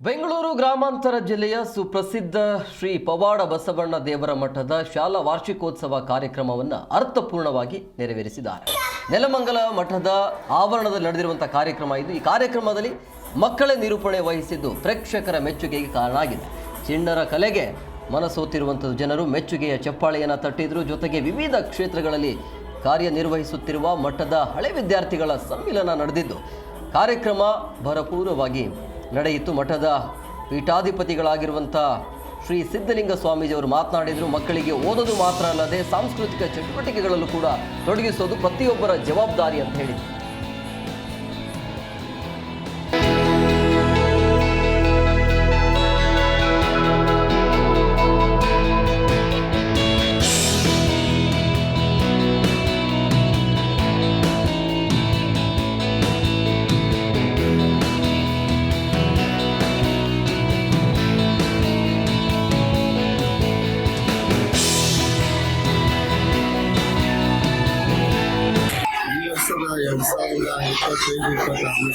ಬೆಂಗಳೂರು ಗ್ರಾಮಾಂತರ ಜಿಲ್ಲೆಯ ಸುಪ್ರಸಿದ್ಧ ಶ್ರೀ ಪವಾಡ ಬಸವಣ್ಣ ದೇವರ ಮಠದ ಶಾಲಾ ವಾರ್ಷಿಕೋತ್ಸವ ಕಾರ್ಯಕ್ರಮವನ್ನು ಅರ್ಥಪೂರ್ಣವಾಗಿ ನೆರವೇರಿಸಿದ್ದಾರೆ. ನೆಲಮಂಗಲ ಮಠದ ಆವರಣದಲ್ಲಿ ನಡೆದಿರುವಂತಹ ಕಾರ್ಯಕ್ರಮ ಇದು. ಈ ಕಾರ್ಯಕ್ರಮದಲ್ಲಿ ಮಕ್ಕಳೇ ನಿರೂಪಣೆ ವಹಿಸಿದ್ದು ಪ್ರೇಕ್ಷಕರ ಮೆಚ್ಚುಗೆಗೆ ಕಾರಣ ಆಗಿದೆ. ಚಿಣ್ಣರ ಕಲೆಗೆ ಮನಸೋತಿರುವಂತಹ ಜನರು ಮೆಚ್ಚುಗೆಯ ಚಪ್ಪಾಳೆಯನ್ನು ತಟ್ಟಿದ್ರು. ಜೊತೆಗೆ ವಿವಿಧ ಕ್ಷೇತ್ರಗಳಲ್ಲಿ ಕಾರ್ಯನಿರ್ವಹಿಸುತ್ತಿರುವ ಮಠದ ಹಳೆ ವಿದ್ಯಾರ್ಥಿಗಳ ಸಮ್ಮಿಲನ ನಡೆದಿದ್ದು ಕಾರ್ಯಕ್ರಮ ಭರಪೂರವಾಗಿ ನಡೆಯಿತು. ಮಠದ ಪೀಠಾಧಿಪತಿಗಳಾಗಿರುವಂಥ ಶ್ರೀ ಸಿದ್ಧಲಿಂಗ ಸ್ವಾಮೀಜಿಯವರು ಮಾತನಾಡಿದರು. ಮಕ್ಕಳಿಗೆ ಓದೋದು ಮಾತ್ರ ಅಲ್ಲದೆ ಸಾಂಸ್ಕೃತಿಕ ಚಟುವಟಿಕೆಗಳಲ್ಲೂ ಕೂಡ ತೊಡಗಿಸೋದು ಪ್ರತಿಯೊಬ್ಬರ ಜವಾಬ್ದಾರಿ ಅಂತ ಹೇಳಿದರು.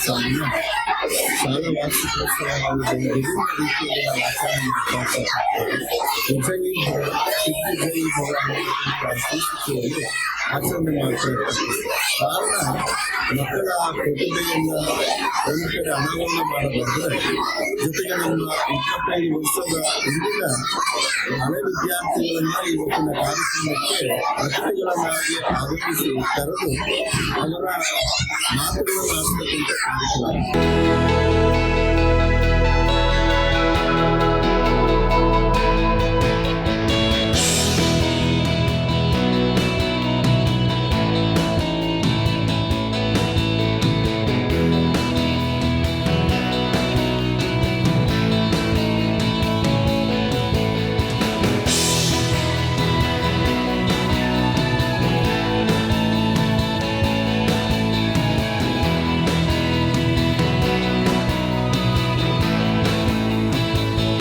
ಸಾಲಿನ ಶಾಲಾ ವಾರ್ಷಿಕೋತ್ಸವವನ್ನು ವಿಭಿನ್ನ ರೀತಿಯಲ್ಲಿ ನಾವು ಆಚರಣೆ ಮಾಡ್ತಾ ಆಚರಣೆ ಮಾಡ್ತಾ ಇರ್ತೀವಿ. ಕಾರಣ ಮಕ್ಕಳ ಪ್ರತಿಭೆಯನ್ನು ಒಂದು ಕಡೆ ಅನಾವರಣ ಮಾಡಬಾರ್ದ್ರೆ, ಜೊತೆಗೆ ನಮ್ಮ 25 ವರ್ಷದ ಹಿಂದಿನ ಹಳೆ ವಿದ್ಯಾರ್ಥಿಗಳನ್ನ ಇವತ್ತಿನ ಕಾರ್ಯಕ್ರಮಕ್ಕೆ ಅತಿಥಿಗಳನ್ನಾಗಿ ಆಗಮಿಸಿ ಕರೆದು ಅವರ ಮಾತುಗಳನ್ನು ಆಡ್ತಕ್ಕಂಥ ಕಾರ್ಯಕ್ರಮ.